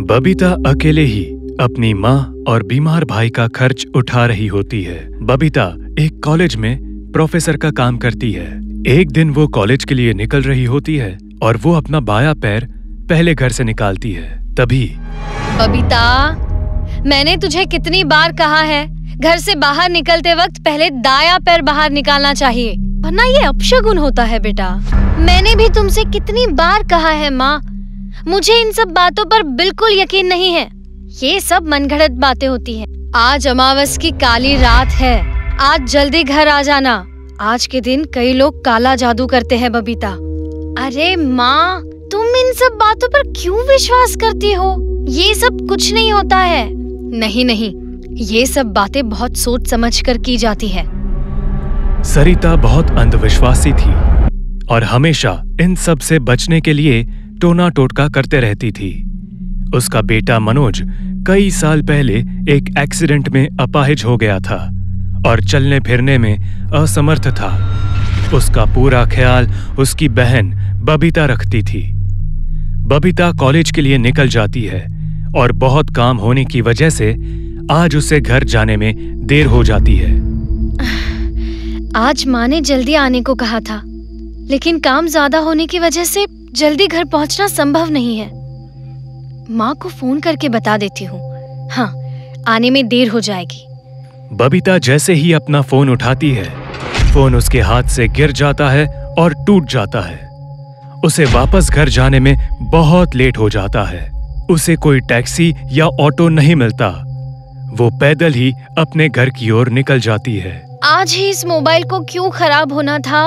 बबीता अकेले ही अपनी माँ और बीमार भाई का खर्च उठा रही होती है। बबीता एक कॉलेज में प्रोफेसर का काम करती है। एक दिन वो कॉलेज के लिए निकल रही होती है और वो अपना बायां पैर पहले घर से निकालती है। तभी बबीता, मैंने तुझे कितनी बार कहा है, घर से बाहर निकलते वक्त पहले दायां पैर बाहर निकालना चाहिए, वरना ये अपशगुन होता है बेटा। मैंने भी तुमसे कितनी बार कहा है माँ, मुझे इन सब बातों पर बिल्कुल यकीन नहीं है। ये सब मनगढ़ंत बातें होती हैं। आज अमावस की काली रात है, आज जल्दी घर आ जाना। आज के दिन कई लोग काला जादू करते हैं बबीता। अरे माँ, तुम इन सब बातों पर क्यों विश्वास करती हो? ये सब कुछ नहीं होता है। नहीं नहीं, ये सब बातें बहुत सोच समझ कर की जाती है। सरिता बहुत अंधविश्वासी थी और हमेशा इन सब से बचने के लिए टोना टोटका करते रहती थी। उसका बेटा मनोज कई साल पहले एक एक्सीडेंट में अपाहिज हो गया था और चलने फिरने में असमर्थ था। उसका पूरा ख्याल उसकी बहन बबीता रखती थी। बबीता कॉलेज के लिए निकल जाती है और बहुत काम होने की वजह से आज उसे घर जाने में देर हो जाती है। आज माँ ने जल्दी आने को कहा था, लेकिन काम ज्यादा होने की वजह से जल्दी घर पहुंचना संभव नहीं है। माँ को फोन करके बता देती हूँ। हाँ, आने में देर हो जाएगी। बबीता जैसे ही अपना फोन उठाती है, फोन उसके हाथ से गिर जाता है और टूट जाता है। उसे वापस घर जाने में बहुत लेट हो जाता है। उसे कोई टैक्सी या ऑटो नहीं मिलता। वो पैदल ही अपने घर की ओर निकल जाती है। आज ही इस मोबाइल को क्यों खराब होना था?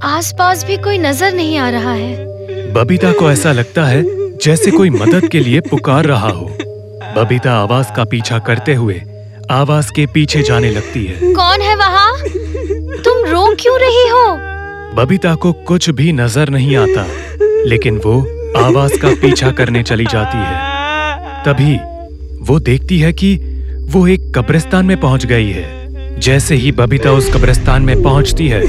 आसपास भी कोई नजर नहीं आ रहा है। बबीता को ऐसा लगता है जैसे कोई मदद के लिए पुकार रहा हो। बबीता आवाज का पीछा करते हुए आवाज के पीछे जाने लगती है। कौन है वहाँ? तुम रो क्यों रही हो? बबीता को कुछ भी नजर नहीं आता, लेकिन वो आवाज का पीछा करने चली जाती है। तभी वो देखती है कि वो एक कब्रिस्तान में पहुंच गई है। जैसे ही बबीता उस कब्रिस्तान में पहुंचती है,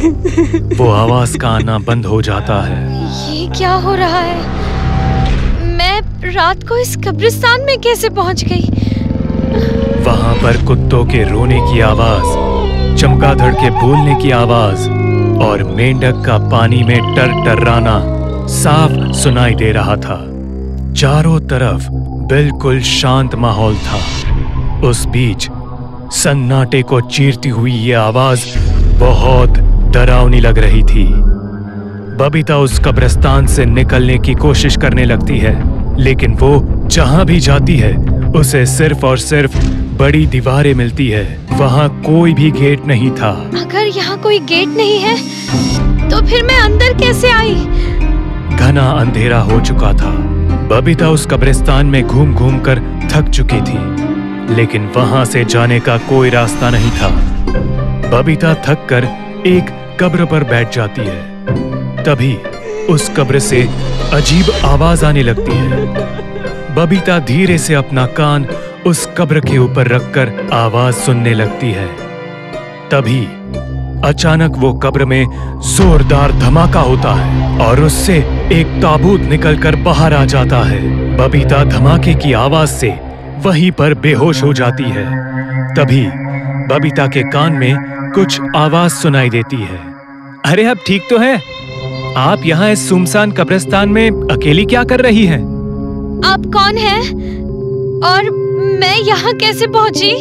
वो आवाज का आना बंद हो जाता है। ये क्या हो रहा है? मैं रात को इस कब्रिस्तान में कैसे पहुंच गई? वहां पर कुत्तों के रोने की आवाज, चमगादड़ के बोलने की आवाज और मेंढक का पानी में टर्राना साफ सुनाई दे रहा था। चारों तरफ बिल्कुल शांत माहौल था। उस बीच सन्नाटे को चीरती हुई ये आवाज बहुत डरावनी लग रही थी। बबीता उस कब्रिस्तान से निकलने की कोशिश करने लगती है, लेकिन वो जहां भी जाती है उसे सिर्फ और सिर्फ बड़ी दीवारें मिलती है। वहां कोई भी गेट नहीं था। अगर यहाँ कोई गेट नहीं है तो फिर मैं अंदर कैसे आई? घना अंधेरा हो चुका था। बबीता उस कब्रिस्तान में घूम घूम कर थक चुकी थी, लेकिन वहां से जाने का कोई रास्ता नहीं था। बबीता थक कर एक कब्र पर बैठ जाती है। तभी उस कब्र से अजीब आवाज आने लगती है। बबीता धीरे से अपना कान उस कब्र के ऊपर रखकर आवाज सुनने लगती है। तभी अचानक वो कब्र में जोरदार धमाका होता है और उससे एक ताबूत निकलकर बाहर आ जाता है। बबीता धमाके की आवाज से वहीं पर बेहोश हो जाती है। तभी बबीता के कान में कुछ आवाज सुनाई देती है। अरे अब ठीक तो है? आप यहाँ इस सुनसान कब्रिस्तान में अकेली क्या कर रही हैं? आप कौन हैं? और मैं यहाँ कैसे पहुँची?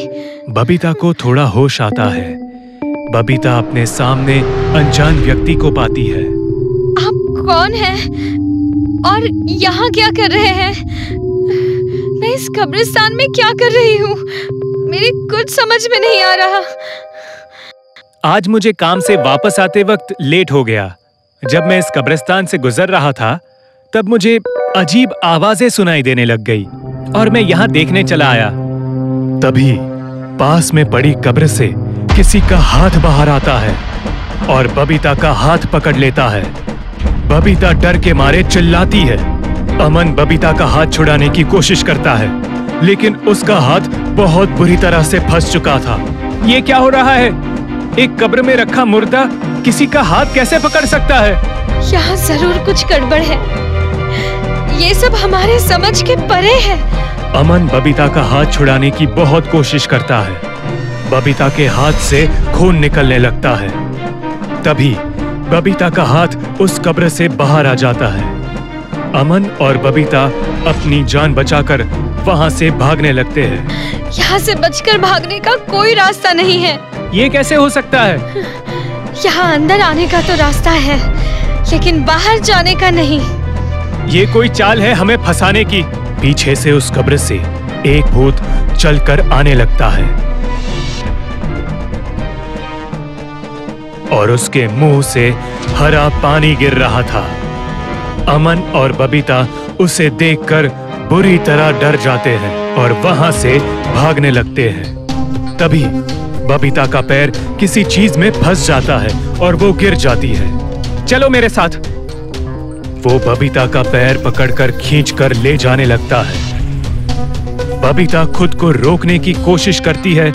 बबीता को थोड़ा होश आता है। बबीता अपने सामने अनजान व्यक्ति को पाती है। आप कौन हैं? और यहाँ क्या कर रहे हैं? मैं इस कब्रिस्तान में क्या कर रही हूँ? मेरी कुछ समझ में नहीं आ रहा। आज मुझे काम से वापस आते वक्त लेट हो गया। जब मैं इस कब्रिस्तान से गुजर रहा था, तब मुझे अजीब आवाजें सुनाई देने लग गई और मैं यहाँ देखने चला आया। तभी पास में पड़ी कब्र से किसी का हाथ बाहर आता है और बबीता का हाथ पकड़ लेता है। बबीता डर के मारे चिल्लाती है। अमन बबीता का हाथ छुड़ाने की कोशिश करता है, लेकिन उसका हाथ बहुत बुरी तरह से फंस चुका था। ये क्या हो रहा है? एक कब्र में रखा मुर्दा किसी का हाथ कैसे पकड़ सकता है? यहाँ जरूर कुछ गड़बड़ है। ये सब हमारे समझ के परे है। अमन बबीता का हाथ छुड़ाने की बहुत कोशिश करता है। बबीता के हाथ से खून निकलने लगता है। तभी बबीता का हाथ उस कब्र से बाहर आ जाता है। अमन और बबीता अपनी जान बचाकर वहां से भागने लगते हैं। यहाँ से बचकर भागने का कोई रास्ता नहीं है। ये कैसे हो सकता है? यहाँ अंदर आने का तो रास्ता है, लेकिन बाहर जाने का नहीं। ये कोई चाल है हमें फंसाने की। पीछे से उस कब्र से एक भूत चलकर आने लगता है और उसके मुंह से हरा पानी गिर रहा था। अमन और बबीता उसे देखकर बुरी तरह डर जाते हैं और वहां से भागने लगते हैं। तभी बबीता का पैर किसी चीज में फंस जाता है और वो गिर जाती है। चलो मेरे साथ। वो बबीता का पैर पकड़कर खींचकर ले जाने लगता है। बबीता खुद को रोकने की कोशिश करती है,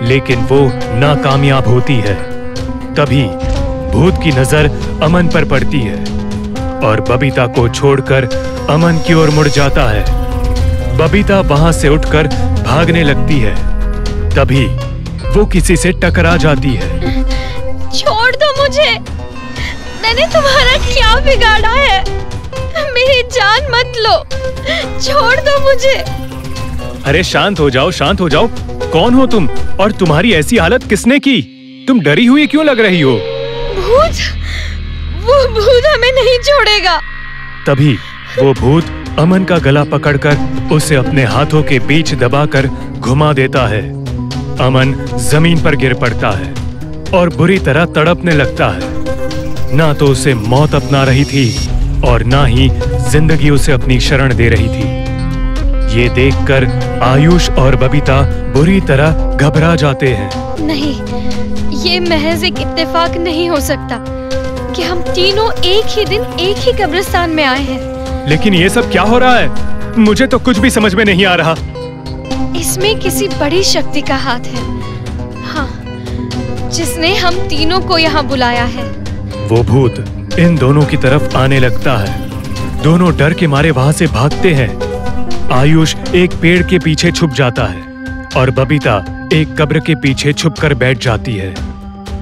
लेकिन वो नाकामयाब होती है। तभी भूत की नजर अमन पर पड़ती है और बबीता को छोड़कर अमन की ओर मुड़ जाता है। बबीता वहां से उठकर भागने लगती है। तभी वो किसी से टकरा जाती है। छोड़ दो मुझे, मैंने तुम्हारा क्या बिगाड़ा है? मेरी जान मत लो, छोड़ दो मुझे। अरे शांत हो जाओ, शांत हो जाओ। कौन हो तुम और तुम्हारी ऐसी हालत किसने की? तुम डरी हुई क्यों लग रही हो? भूत, वो भूत हमें नहीं छोड़ेगा। तभी वो भूत अमन का गला पकड़कर उसे अपने हाथों के बीच दबाकर घुमा देता है। अमन जमीन पर गिर पड़ता है और बुरी तरह तड़पने लगता है। ना तो उसे मौत अपना रही थी और ना ही जिंदगी उसे अपनी शरण दे रही थी। ये देखकर आयुष और बबीता बुरी तरह घबरा जाते हैं। नहीं, ये महज एक इत्तेफाक नहीं हो सकता कि हम तीनों एक ही दिन एक ही कब्रिस्तान में आए हैं। लेकिन ये सब क्या हो रहा है? मुझे तो कुछ भी समझ में नहीं आ रहा। इसमें किसी बड़ी शक्ति का हाथ है, हाँ, जिसने हम तीनों को यहाँ बुलाया है। वो भूत इन दोनों की तरफ आने लगता है। दोनों डर के मारे वहां से भागते हैं। आयुष एक पेड़ के पीछे छुप जाता है और बबीता एक कब्र के पीछे छुपकर बैठ जाती है।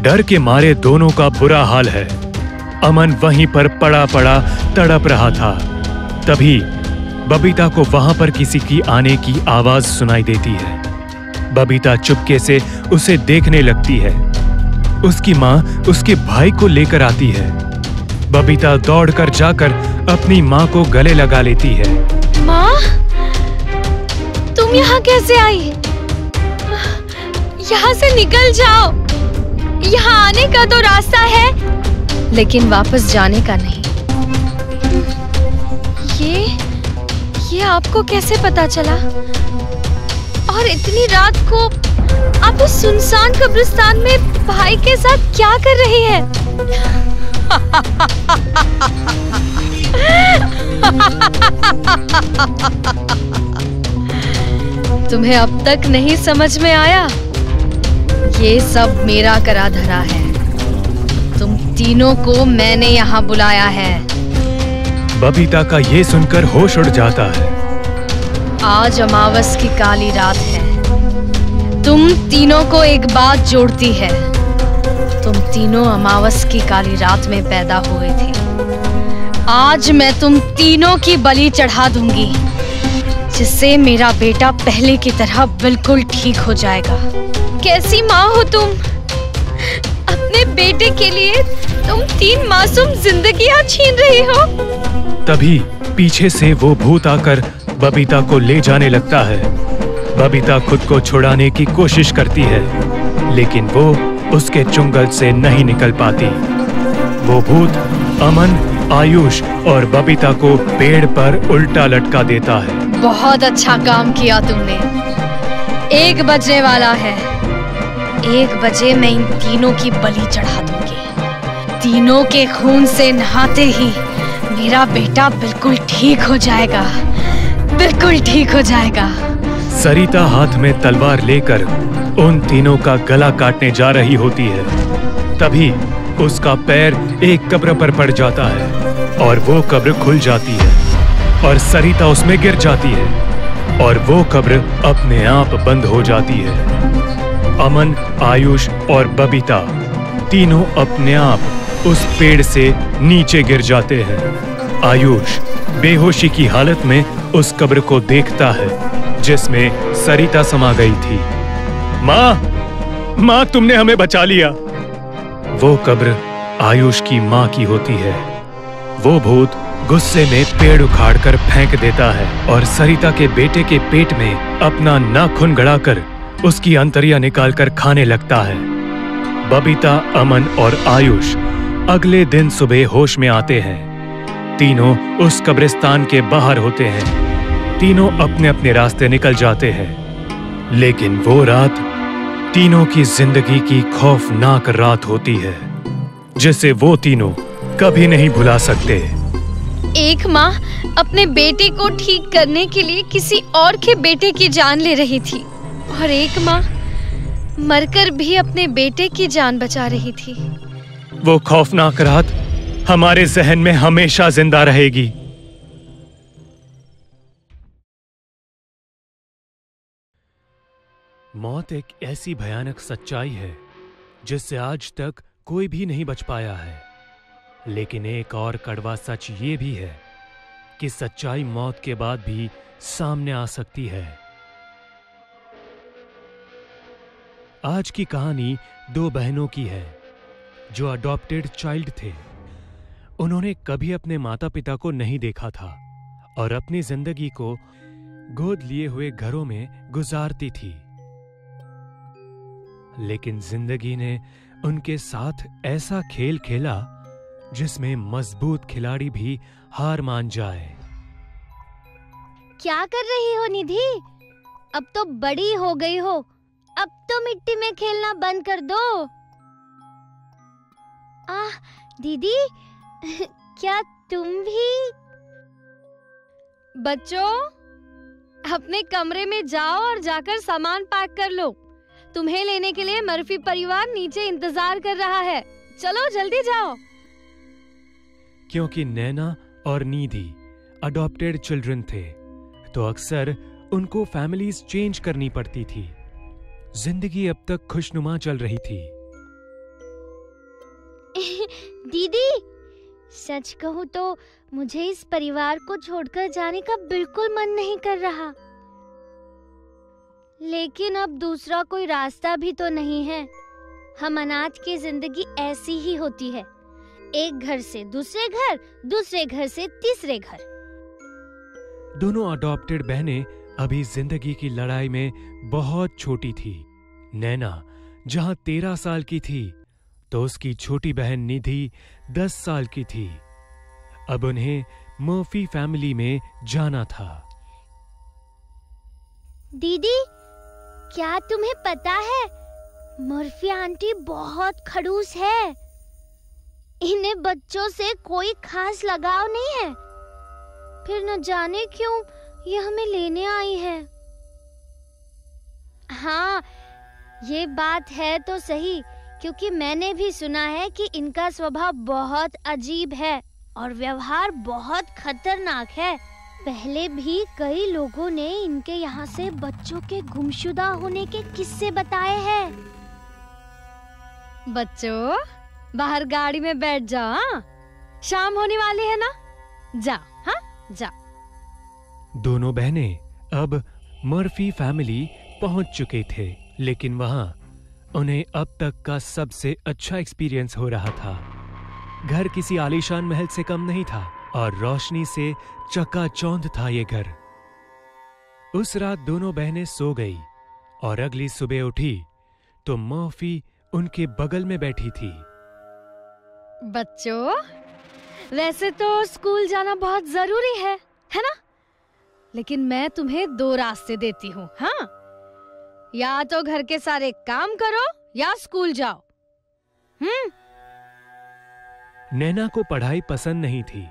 डर के मारे दोनों का बुरा हाल है। अमन वहीं पर पड़ा पड़ा तड़प रहा था। तभी बबीता को वहां पर किसी की आने की आवाज सुनाई देती है। बबीता चुपके से उसे देखने लगती है। उसकी माँ उसके भाई को लेकर आती है। बबीता दौड़कर जाकर अपनी माँ को गले लगा लेती है। माँ, तुम यहाँ कैसे आई? यहाँ से निकल जाओ। यहाँ आने का तो रास्ता है, लेकिन वापस जाने का नहीं। ये आपको कैसे पता चला? और इतनी रात को आप उस सुनसान कब्रिस्तान में भाई के साथ क्या कर रही है? तुम्हें अब तक नहीं समझ में आया? ये सब मेरा करा धरा है। तुम तीनों को मैंने यहाँ बुलाया है। बबीता का ये सुनकर होश उड़ जाता है। आज अमावस की काली रात है। तुम तीनों को एक बात जोड़ती है। तुम तीनों अमावस की काली रात में पैदा हुए थे। आज मैं तुम तीनों की बलि चढ़ा दूंगी, जिससे मेरा बेटा पहले की तरह बिल्कुल ठीक हो जाएगा। कैसी माँ हो तुम? अपने बेटे के लिए तुम 3 मासूम जिंदगियां छीन रही हो। तभी पीछे से वो भूत आकर बबीता को ले जाने लगता है। बबीता खुद को छुड़ाने की कोशिश करती है, लेकिन वो उसके चुंगल से नहीं निकल पाती। वो भूत अमन, आयुष और बबीता को पेड़ पर उल्टा लटका देता है। बहुत अच्छा काम किया तुमने। 1 बजने वाला है। 1 बजे मैं इन तीनों की बलि चढ़ा दूंगी। तीनों के खून से नहाते ही मेरा बेटा बिल्कुल ठीक हो जाएगा, बिल्कुल ठीक हो जाएगा। सरिता हाथ में तलवार लेकर उन तीनों का गला काटने जा रही होती है। तभी उसका पैर एक कब्र पर पड़ जाता है और वो कब्र खुल जाती है और सरिता उसमें गिर जाती है और वो कब्र अपने आप बंद हो जाती है। अमन, आयुष और बबीता तीनों अपने आप उस पेड़ से नीचे गिर जाते हैं। आयुष बेहोशी की हालत में उस कब्र को देखता है जिसमें सरिता समा गई थी। माँ, तुमने हमें बचा लिया। वो कब्र आयुष की माँ की होती है। वो भूत गुस्से में पेड़ उखाड़कर फेंक देता है और सरिता के बेटे के पेट में अपना नाखून गड़ाकर उसकी अंतड़ियां निकालकर खाने लगता है। बबीता, अमन और आयुष अगले दिन सुबह होश में आते हैं। तीनों उस कब्रिस्तान के बाहर होते हैं। तीनों अपने अपने रास्ते निकल जाते हैं। लेकिन वो रात तीनों की जिंदगी की खौफनाक रात होती है जिसे वो तीनों कभी नहीं भुला सकते। एक माँ अपने बेटे को ठीक करने के लिए किसी और के बेटे की जान ले रही थी और एक माँ मरकर भी अपने बेटे की जान बचा रही थी। वो खौफनाक रात हमारे जहन में हमेशा जिंदा रहेगी। मौत एक ऐसी भयानक सच्चाई है जिससे आज तक कोई भी नहीं बच पाया है। लेकिन एक और कड़वा सच ये भी है कि सच्चाई मौत के बाद भी सामने आ सकती है। आज की कहानी दो बहनों की है जो अडॉप्टेड चाइल्ड थे। उन्होंने कभी अपने माता पिता को नहीं देखा था और अपनी जिंदगी को गोद लिए हुए घरों में गुजारती थी। लेकिन जिंदगी ने उनके साथ ऐसा खेल खेला जिसमें मजबूत खिलाड़ी भी हार मान जाए। क्या कर रही हो निधि? अब तो बड़ी हो गई हो, अब तो मिट्टी में खेलना बंद कर दो। दीदी क्या तुम भी? बच्चों अपने कमरे में जाओ और जाकर सामान पैक कर लो। तुम्हें लेने के लिए मर्फी परिवार नीचे इंतजार कर रहा है। चलो जल्दी जाओ। क्योंकि नैना और निधि अडॉप्टेड चिल्ड्रन थे तो अक्सर उनको फैमिलीज चेंज करनी पड़ती थी। जिंदगी अब तक खुशनुमा चल रही थी। दीदी सच कहूं तो मुझे इस परिवार को छोड़कर जाने का बिल्कुल मन नहीं कर रहा। लेकिन अब दूसरा कोई रास्ता भी तो नहीं है। हम अनाथ की जिंदगी ऐसी ही होती है, एक घर से दूसरे घर, दूसरे घर से तीसरे घर। दोनों अडॉप्टेड बहनें अभी जिंदगी की लड़ाई में बहुत छोटी थी। नैना जहां 13 साल की थी तो उसकी छोटी बहन निधि 10 साल की थी। अब उन्हें मर्फी फैमिली में जाना था। दीदी क्या तुम्हें पता है मर्फी आंटी बहुत खड़ूस है। इन्हें बच्चों से कोई खास लगाव नहीं है। फिर न जाने क्यों ये हमें लेने आई है। हाँ ये बात है तो सही, क्योंकि मैंने भी सुना है कि इनका स्वभाव बहुत अजीब है और व्यवहार बहुत खतरनाक है। पहले भी कई लोगों ने इनके यहाँ से बच्चों के गुमशुदा होने के किस्से बताए हैं। बच्चों बाहर गाड़ी में बैठ जाओ। हाँ? शाम होने वाली है ना, जाओ। हाँ जाओ। दोनों बहनें अब मर्फी फैमिली पहुंच चुके थे, लेकिन वहां उन्हें अब तक का सबसे अच्छा एक्सपीरियंस हो रहा था। घर किसी आलीशान महल से कम नहीं था और रोशनी से चकाचौंध था ये घर। उस रात दोनों बहनें सो गई और अगली सुबह उठी तो मर्फी उनके बगल में बैठी थी। बच्चों वैसे तो स्कूल जाना बहुत जरूरी है ना? लेकिन मैं तुम्हें 2 रास्ते देती हूँ। हाँ, या तो घर के सारे काम करो या स्कूल जाओ। नैना को पढ़ाई पसंद नहीं थी,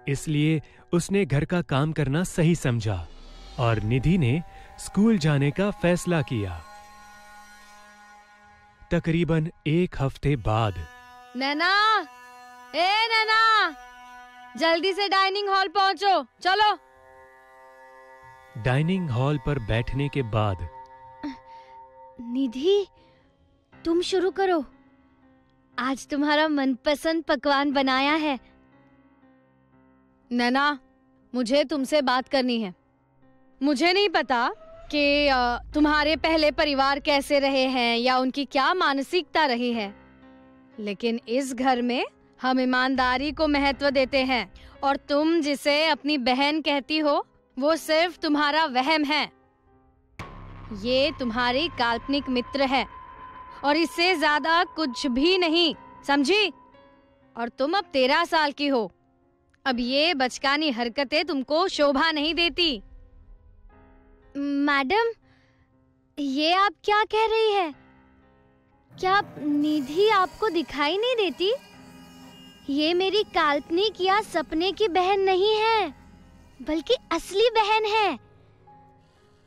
इसलिए उसने घर का काम करना सही समझा और निधि ने स्कूल जाने का फैसला किया। तकरीबन 1 हफ्ते बाद नैना, ए नैना, जल्दी से डाइनिंग हॉल पहुंचो, चलो। डाइनिंग हॉल पर बैठने के बाद निधि, तुम शुरू करो। आज तुम्हारा मनपसंद पकवान बनाया है। नैना, मुझे तुमसे बात करनी है। मुझे नहीं पता कि तुम्हारे पहले परिवार कैसे रहे हैं या उनकी क्या मानसिकता रही है, लेकिन इस घर में हम ईमानदारी को महत्व देते हैं और तुम जिसे अपनी बहन कहती हो वो सिर्फ तुम्हारा वहम है। ये तुम्हारी काल्पनिक मित्र है और इससे ज्यादा कुछ भी नहीं, समझी? और तुम अब 13 साल की हो। अब ये बचकानी हरकतें तुमको शोभा नहीं देती। मैडम, ये आप क्या कह रही है? क्या निधि आपको दिखाई नहीं देती? ये मेरी काल्पनिक या सपने की बहन नहीं है, बल्कि असली बहन है।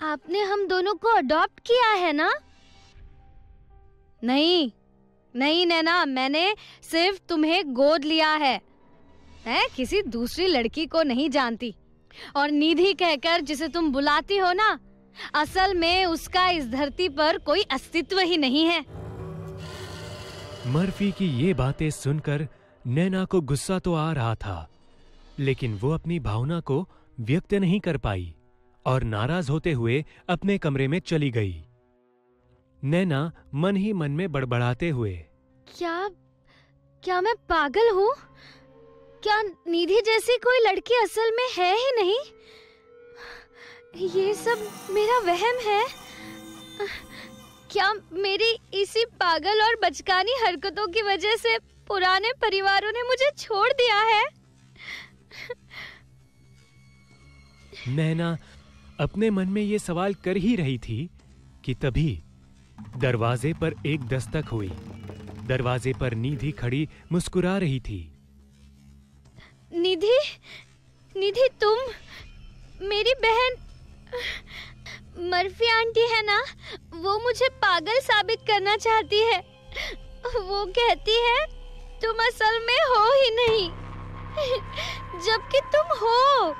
आपने हम दोनों को अडॉप्ट किया है ना? नहीं नहीं नैना, मैंने सिर्फ तुम्हें गोद लिया है। मैं किसी दूसरी लड़की को नहीं जानती और निधि कहकर जिसे तुम बुलाती हो ना, असल में उसका इस धरती पर कोई अस्तित्व ही नहीं है। मर्फी की ये बातें सुनकर नैना को गुस्सा तो आ रहा था, लेकिन वो अपनी भावना को व्यक्त नहीं कर पाई और नाराज होते हुए अपने कमरे में चली गई। नैना मन ही मन में बड़बड़ाते हुए, क्या मैं पागल हूँ? क्या निधि जैसी कोई लड़की असल में है ही नहीं? ये सब मेरा वहम है। क्या मेरी इसी पागल और बचकानी हरकतों की वजह से पुराने परिवारों ने मुझे छोड़ दिया है? नैना अपने मन में ये सवाल कर ही रही थी कि तभी दरवाजे पर एक दस्तक हुई। दरवाजे पर निधि खड़ी मुस्कुरा रही थी। निधि, निधि तुम? मेरी बहन मर्फी आंटी है ना, वो मुझे पागल साबित करना चाहती है। वो कहती है तुम असल में हो ही नहीं, जबकि तुम हो।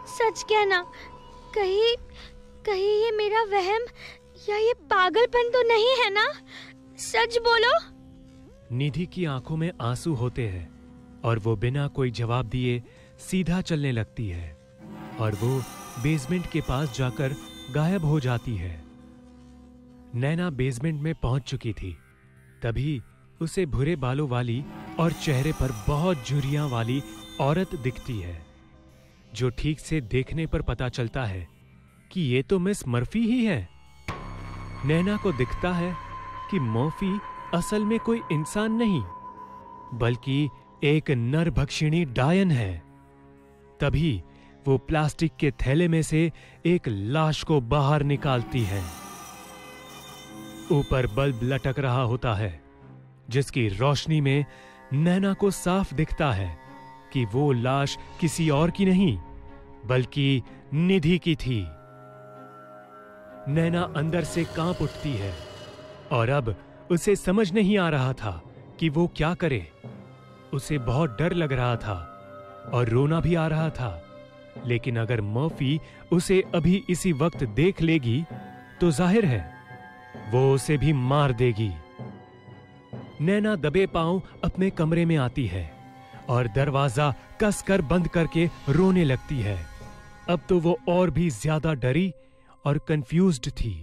सच कहना, कहीं ये मेरा वहम या ये पागलपन तो नहीं है ना? सच बोलो। निधि की आंखों में आंसू होते हैं और वो बिना कोई जवाब दिए सीधा चलने लगती है और वो बेसमेंट के पास जाकर गायब हो जाती है। नैना बेसमेंट में पहुंच चुकी थी। तभी उसे भूरे बालों वाली और चेहरे पर बहुत झुर्रियां वाली औरत दिखती है, जो ठीक से देखने पर पता चलता है कि ये तो मिस मर्फी ही है। नैना को दिखता है कि मर्फी असल में कोई इंसान नहीं, बल्कि एक नरभक्षिणी डायन है। तभी वो प्लास्टिक के थैले में से एक लाश को बाहर निकालती है। ऊपर बल्ब लटक रहा होता है, जिसकी रोशनी में नैना को साफ दिखता है कि वो लाश किसी और की नहीं, बल्कि निधि की थी। नैना अंदर से कांप उठती है और अब उसे समझ नहीं आ रहा था कि वो क्या करे। उसे बहुत डर लग रहा था और रोना भी आ रहा था, लेकिन अगर मर्फी उसे अभी इसी वक्त देख लेगी तो जाहिर है वो उसे भी मार देगी। नैना दबे पांव अपने कमरे में आती है और दरवाजा कसकर बंद करके रोने लगती है। अब तो वो और भी ज्यादा डरी और कंफ्यूज्ड थी।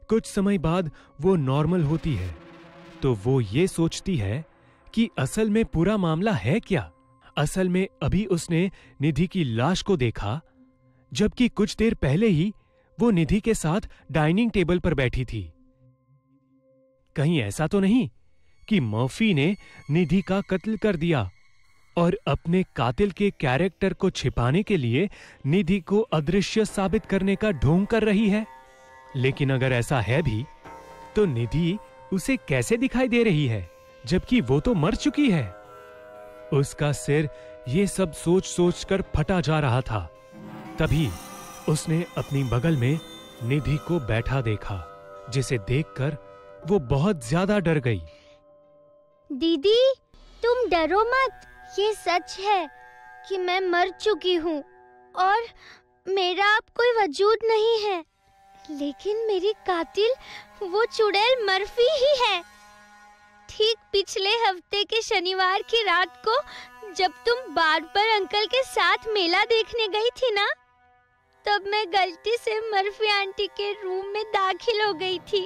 कुछ समय बाद वो नॉर्मल होती है तो वो ये सोचती है कि असल में पूरा मामला है क्या। असल में अभी उसने निधि की लाश को देखा, जबकि कुछ देर पहले ही वो निधि के साथ डाइनिंग टेबल पर बैठी थी। कहीं ऐसा तो नहीं कि मर्फी ने निधि का कत्ल कर दिया और अपने कातिल के कैरेक्टर को छिपाने के लिए निधि को अदृश्य साबित करने का ढोंग कर रही है। लेकिन अगर ऐसा है भी तो निधि उसे कैसे दिखाई दे रही है, जबकि वो तो मर चुकी है। उसका सिर ये सब सोच सोच कर फटा जा रहा था। तभी उसने अपनी बगल में निधि को बैठा देखा, जिसे देखकर वो बहुत ज्यादा डर गई। दीदी, तुम डरो मत, ये सच है कि मैं मर चुकी हूँ और मेरा अब कोई वजूद नहीं है, लेकिन मेरी कातिल वो चुड़ैल मर्फी ही है। ठीक पिछले हफ्ते के शनिवार की रात को जब तुम बार्बर अंकल के साथ मेला देखने गई थी ना, तब मैं गलती से मर्फी आंटी के रूम में दाखिल हो गई थी,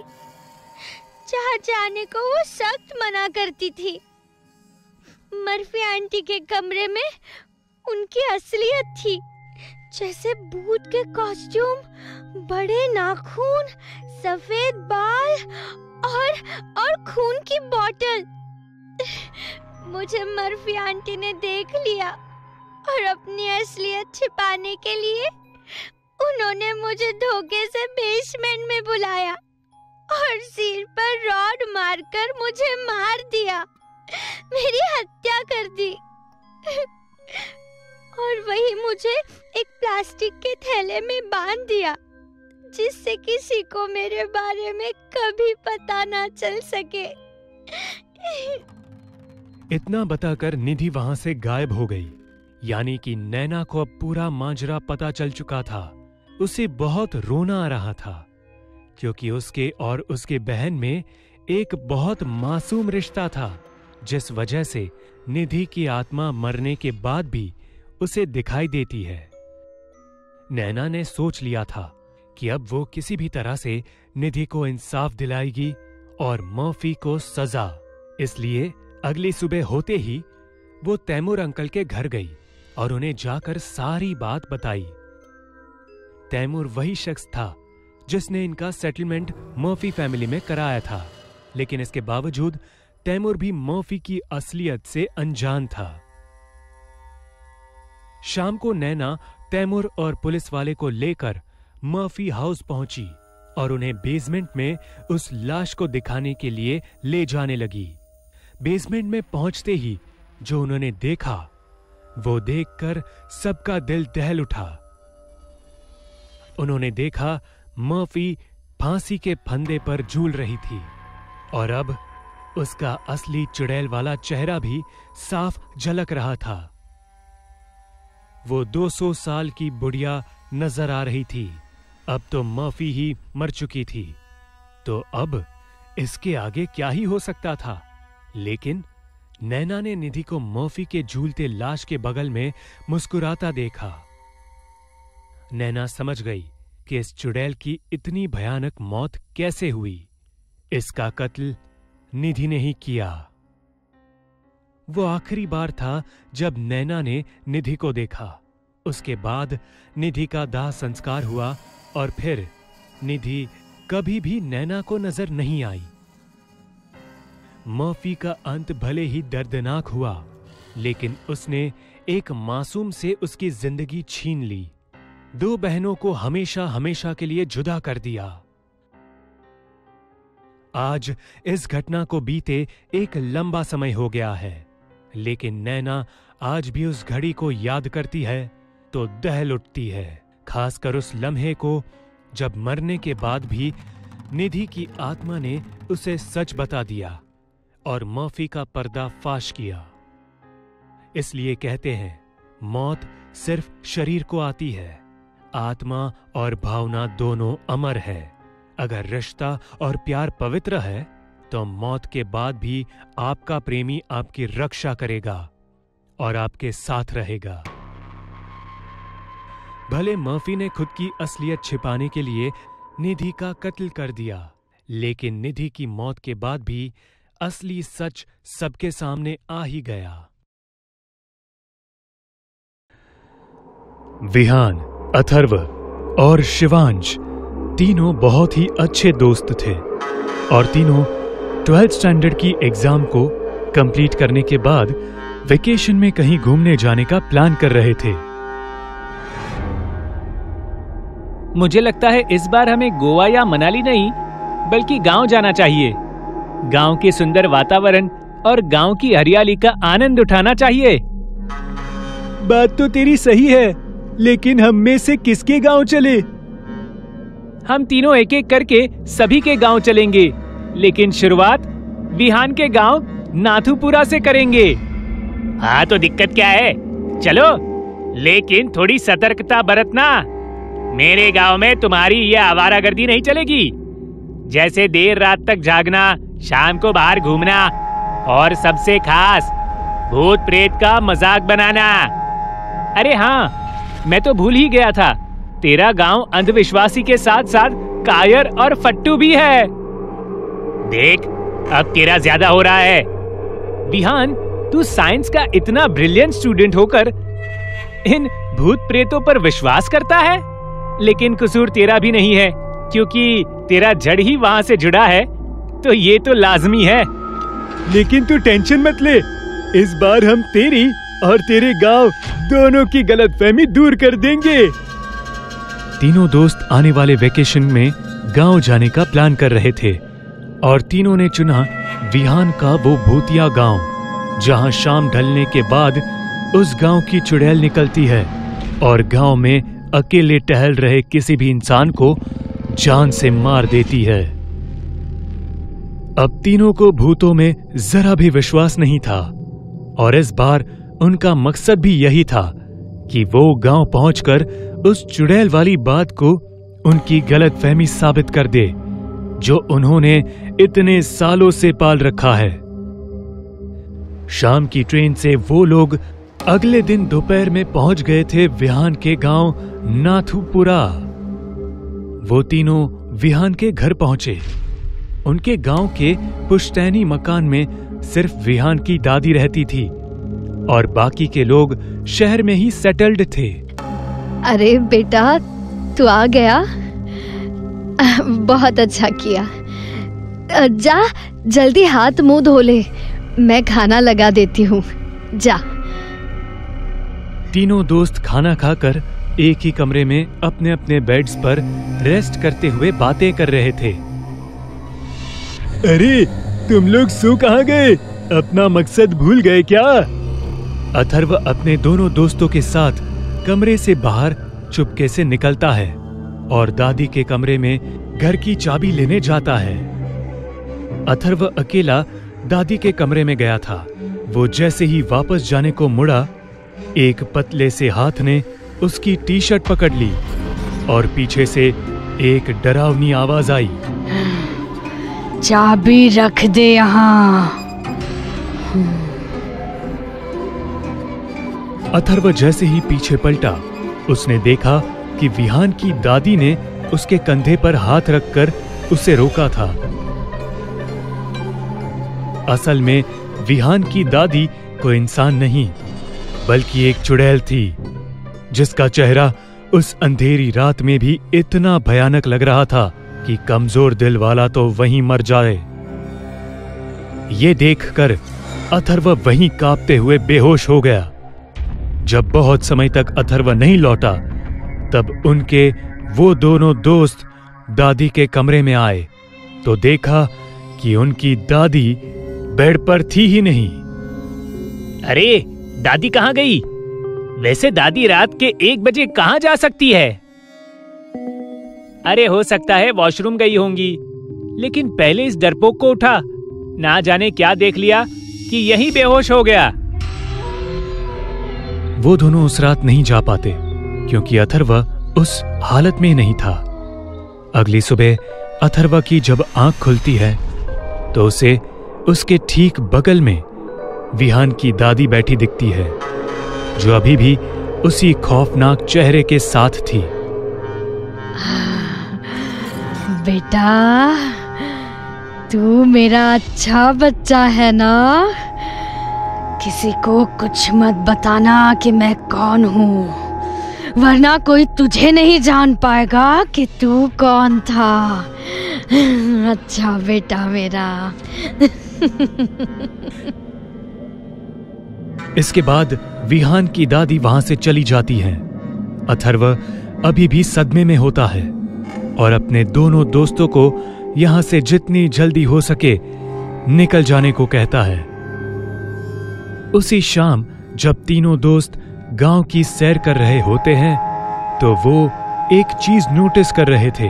जहाँ जाने को वो सख्त मना करती थी। मर्फी आंटी के कमरे में उनकी असलियत थी, जैसे भूत के कॉस्ट्यूम, बड़े नाखून, सफेद बाल और खून की बोतल। मुझे मर्फी आंटी ने देख लिया और अपनी असलियत छिपाने के लिए उन्होंने मुझे धोखे से बेसमेंट में बुलाया और सिर पर रॉड मारकर मुझे मार दिया, मेरी हत्या कर दी। और वही मुझे एक प्लास्टिक के थैले में बांध दिया, जिससे किसी को मेरे बारे में कभी पता ना चल सके। इतना बताकर निधि वहां से गायब हो गई। यानी कि नैना को अब पूरा माजरा पता चल चुका था। उसे बहुत रोना आ रहा था, क्योंकि उसके और उसके बहन में एक बहुत मासूम रिश्ता था, जिस वजह से निधि की आत्मा मरने के बाद भी उसे दिखाई देती है। नैना ने सोच लिया था कि अब वो किसी भी तरह से निधि को इंसाफ दिलाएगी और मर्फी को सजा। इसलिए अगली सुबह होते ही वो तैमूर अंकल के घर गई और उन्हें जाकर सारी बात बताई। तैमूर वही शख्स था जिसने इनका सेटलमेंट मर्फी फैमिली में कराया था, लेकिन इसके बावजूद तैमूर भी मर्फी की असलियत से अनजान था। शाम को नैना तैमूर और पुलिस वाले को लेकर मर्फी हाउस पहुंची और उन्हें बेसमेंट में उस लाश को दिखाने के लिए ले जाने लगी। बेसमेंट में पहुंचते ही जो उन्होंने देखा, वो देखकर सबका दिल दहल उठा। उन्होंने देखा मर्फी फांसी के फंदे पर झूल रही थी और अब उसका असली चुड़ैल वाला चेहरा भी साफ झलक रहा था। वो 200 साल की बुढ़िया नजर आ रही थी। अब तो मर्फी ही मर चुकी थी, तो अब इसके आगे क्या ही हो सकता था। लेकिन नैना ने निधि को मर्फी के झूलते लाश के बगल में मुस्कुराता देखा। नैना समझ गई कि इस चुड़ैल की इतनी भयानक मौत कैसे हुई। इसका कत्ल निधि ने ही किया। वो आखिरी बार था जब नैना ने निधि को देखा। उसके बाद निधि का दाह संस्कार हुआ और फिर निधि कभी भी नैना को नजर नहीं आई। मर्फी का अंत भले ही दर्दनाक हुआ, लेकिन उसने एक मासूम से उसकी जिंदगी छीन ली। 2 बहनों को हमेशा हमेशा के लिए जुदा कर दिया। आज इस घटना को बीते एक लंबा समय हो गया है, लेकिन नैना आज भी उस घड़ी को याद करती है तो दहल उठती है, खासकर उस लम्हे को जब मरने के बाद भी निधि की आत्मा ने उसे सच बता दिया और मर्फी का पर्दा फाश किया। इसलिए कहते हैं, मौत सिर्फ शरीर को आती है, आत्मा और भावना दोनों अमर है। अगर रिश्ता और प्यार पवित्र है तो मौत के बाद भी आपका प्रेमी आपकी रक्षा करेगा और आपके साथ रहेगा। भले मर्फी ने खुद की असलियत छिपाने के लिए निधि का कत्ल कर दिया, लेकिन निधि की मौत के बाद भी असली सच सबके सामने आ ही गया। विहान, अथर्व और शिवांश तीनों बहुत ही अच्छे दोस्त थे और तीनों 12th स्टैंडर्ड की एग्जाम को कंप्लीट करने के बाद वेकेशन में कहीं घूमने जाने का प्लान कर रहे थे। मुझे लगता है इस बार हमें गोवा या मनाली नहीं बल्कि गांव जाना चाहिए। गांव के सुंदर वातावरण और गांव की हरियाली का आनंद उठाना चाहिए। बात तो तेरी सही है, लेकिन हम में से किसके गांव चले? हम तीनों एक एक करके सभी के गांव चलेंगे, लेकिन शुरुआत बिहान के गांव नाथुपुरा से करेंगे। हाँ तो दिक्कत क्या है, चलो, लेकिन थोड़ी सतर्कता बरतना। मेरे गांव में तुम्हारी ये आवारागर्दी नहीं चलेगी, जैसे देर रात तक जागना, शाम को बाहर घूमना और सबसे खास भूत प्रेत का मजाक बनाना। अरे हाँ, मैं तो भूल ही गया था, तेरा गांव अंधविश्वासी के साथ साथ कायर और फट्टू भी है। देख, अब तेरा ज्यादा हो रहा है। विहान, तू साइंस का इतना ब्रिलियंट स्टूडेंट होकर इन भूत प्रेतों पर विश्वास करता है, लेकिन कसूर तेरा भी नहीं है, क्योंकि तेरा जड़ ही वहां से जुड़ा है, तो ये तो लाजमी है। लेकिन तू टेंशन मत ले, इस बार हम तेरी और तेरे गांव दोनों की गलतफहमी दूर कर देंगे। तीनों दोस्त आने वाले वेकेशन में गांव जाने का प्लान कर रहे थे और तीनों ने चुना विहान का वो भूतिया गांव, जहां शाम ढलने के बाद उस गांव की चुड़ैल निकलती है और गांव में अकेले टहल रहे किसी भी इंसान को जान से मार देती है। अब तीनों को भूतों में जरा भी विश्वास नहीं था और इस बार उनका मकसद भी यही था कि वो गांव पहुंचकर उस चुड़ैल वाली बात को उनकी गलतफहमी साबित कर दे, जो उन्होंने इतने सालों से पाल रखा है। शाम की ट्रेन से वो लोग अगले दिन दोपहर में पहुंच गए थे विहान के गांव नाथुपुरा। वो तीनों विहान के घर पहुंचे। उनके गांव के पुश्तैनी मकान में सिर्फ विहान की दादी रहती थी और बाकी के लोग शहर में ही सेटल्ड थे। अरे बेटा, तू आ गया, बहुत अच्छा किया। जा, जल्दी हाथ मुंह धो ले, मैं खाना लगा देती हूँ, जा। तीनों दोस्त खाना खाकर एक ही कमरे में अपने अपने बेड्स पर रेस्ट करते हुए बातें कर रहे थे। अरे, तुम लोग सो कहाँ गए? अपना मकसद भूल गए क्या? अथर्व अपने दोनों दोस्तों के साथ कमरे से बाहर चुपके से निकलता है और दादी के कमरे में घर की चाबी लेने जाता है। अथर्व अकेला दादी के कमरे में गया था। वो जैसे ही वापस जाने को मुड़ा, एक पतले से हाथ ने उसकी टी शर्ट पकड़ ली और पीछे से एक डरावनी आवाज आई, चाबी रख दे यहाँ। अथर्व जैसे ही पीछे पलटा, उसने देखा कि विहान की दादी ने उसके कंधे पर हाथ रखकर उसे रोका था। असल में विहान की दादी कोई इंसान नहीं, बल्कि एक चुड़ैल थी, जिसका चेहरा उस अंधेरी रात में भी इतना भयानक लग रहा था कि कमजोर दिल वाला तो वहीं मर जाए। ये देखकर अथर्व वहीं कांपते हुए बेहोश हो गया। जब बहुत समय तक अथर्व नहीं लौटा, तब उनके वो दोनों दोस्त दादी के कमरे में आए तो देखा कि उनकी दादी बेड पर थी ही नहीं। अरे, दादी कहाँ गई? वैसे दादी रात के 1 बजे कहाँ जा सकती है? अरे, हो सकता है वॉशरूम गई होंगी, लेकिन पहले इस डरपोक को उठा, ना जाने क्या देख लिया कि यहीं बेहोश हो गया। वो दोनों उस रात नहीं जा पाते क्योंकि अथर्व उस हालत में नहीं था। अगली सुबह अथर्व की जब आंख खुलती है तो उसे उसके ठीक बगल में विहान की दादी बैठी दिखती है, जो अभी भी उसी खौफनाक चेहरे के साथ थी। बेटा, तू मेरा अच्छा बच्चा है ना? किसी को कुछ मत बताना कि मैं कौन हूँ, वरना कोई तुझे नहीं जान पाएगा कि तू कौन था। अच्छा बेटा मेरा। इसके बाद विहान की दादी वहां से चली जाती है। अथर्व अभी भी सदमे में होता है और अपने दोनों दोस्तों को यहां से जितनी जल्दी हो सके निकल जाने को कहता है। उसी शाम जब तीनों दोस्त गांव की सैर कर रहे होते हैं तो वो एक चीज नोटिस कर रहे थे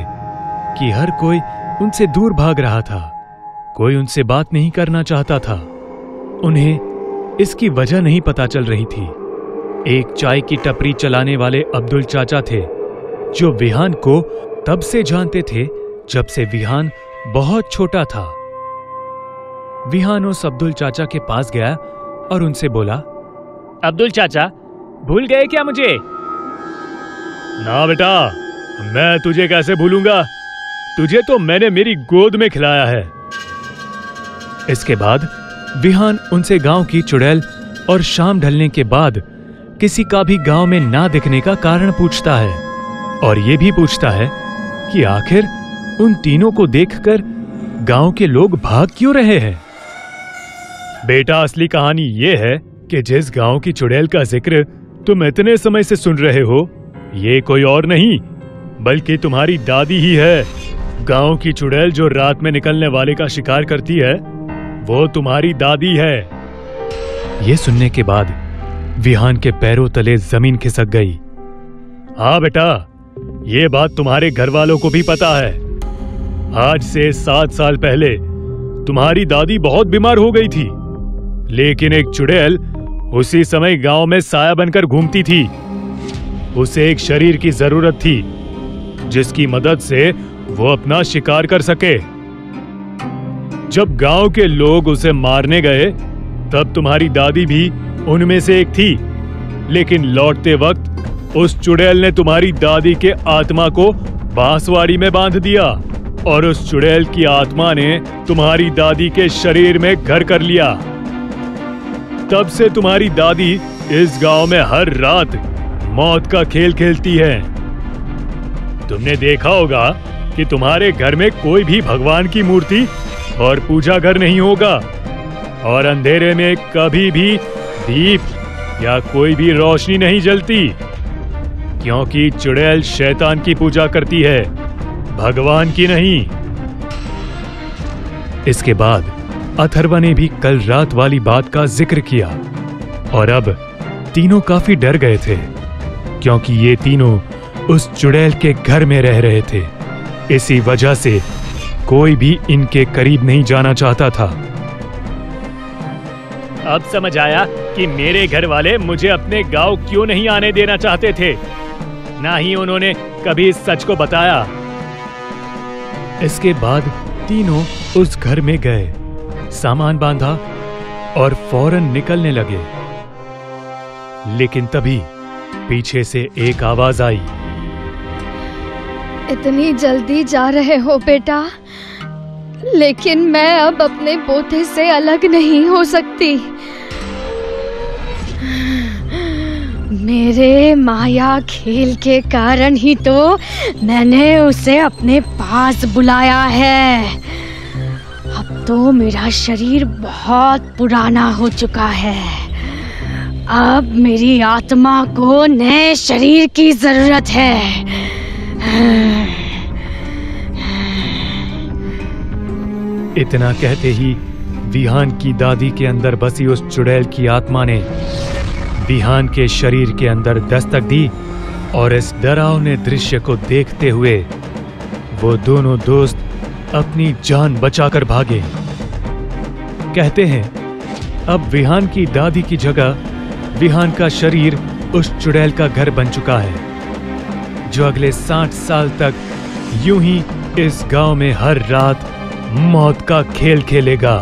कि हर कोई उनसे दूर भाग रहा था। कोई उनसे बात नहीं करना चाहता था। उन्हें इसकी वजह नहीं पता चल रही थी। एक चाय की टपरी चलाने वाले अब्दुल चाचा थे, जो विहान को तब से जानते थे जब से विहान बहुत छोटा था। विहान उस अब्दुल चाचा के पास गया और उनसे बोला, अब्दुल चाचा, भूल गए क्या मुझे? ना बेटा, मैं तुझे कैसे भूलूंगा? तुझे तो मैंने मेरी गोद में खिलाया है। इसके बाद विहान उनसे गांव की चुड़ैल और शाम ढलने के बाद किसी का भी गांव में ना दिखने का कारण पूछता है, और ये भी पूछता है कि आखिर उन तीनों को देखकर गांव के लोग भाग क्यों रहे हैं। बेटा, असली कहानी ये है कि जिस गांव की चुड़ैल का जिक्र तुम इतने समय से सुन रहे हो, ये कोई और नहीं बल्कि तुम्हारी दादी ही है। गांव की चुड़ैल जो रात में निकलने वाले का शिकार करती है, वो तुम्हारी दादी है। ये सुनने के बाद विहान के पैरों तले जमीन खिसक गई। हाँ बेटा, ये बात तुम्हारे घर वालों को भी पता है। आज से 7 साल पहले तुम्हारी दादी बहुत बीमार हो गई थी, लेकिन एक चुड़ैल उसी समय गांव में साया बनकर घूमती थी। उसे एक शरीर की जरूरत थी जिसकी मदद से वो अपना शिकार कर सके। जब गांव के लोग उसे मारने गए, तब तुम्हारी दादी भी उनमें से एक थी, लेकिन लौटते वक्त उस चुड़ैल ने तुम्हारी दादी के आत्मा को बांसवाड़ी में बांध दिया, और उस चुड़ैल की आत्मा ने तुम्हारी दादी के शरीर में घर कर लिया। तब से तुम्हारी दादी इस गांव में हर रात मौत का खेल खेलती है। तुमने देखा होगा कि तुम्हारे घर में कोई भी भगवान की मूर्ति और पूजा घर नहीं होगा, और अंधेरे में कभी भी दीप या कोई भी रोशनी नहीं जलती, क्योंकि चुड़ैल शैतान की पूजा करती है, भगवान की नहीं। इसके बाद अथर्वा ने भी कल रात वाली बात का जिक्र किया, और अब तीनों काफी डर गए थे, क्योंकि ये तीनों उस चुड़ैल के घर में रह रहे थे। इसी वजह से कोई भी इनके करीब नहीं जाना चाहता था। अब समझ आया कि मेरे घर वाले मुझे अपने गांव क्यों नहीं आने देना चाहते थे, ना ही उन्होंने कभी इस सच को बताया। इसके बाद तीनों उस घर में गए, सामान बांधा और फौरन निकलने लगे। लेकिन तभी पीछे से एक आवाज आई। इतनी जल्दी जा रहे हो बेटा, लेकिन मैं अब अपने पोते से अलग नहीं हो सकती। मेरे माया खेल के कारण ही तो मैंने उसे अपने पास बुलाया है। अब तो मेरा शरीर बहुत पुराना हो चुका है। अब मेरी आत्मा को नए शरीर की जरूरत है। इतना कहते ही विहान की दादी के अंदर बसी उस चुड़ैल की आत्मा ने विहान के शरीर के अंदर दस्तक दी, और इस डरावने दृश्य को देखते हुए वो दोनों दोस्त अपनी जान बचाकर भागे। कहते हैं अब विहान की दादी की जगह विहान का शरीर उस चुड़ैल का घर बन चुका है, जो अगले 60 साल तक यूं ही इस गांव में हर रात मौत का खेल खेलेगा।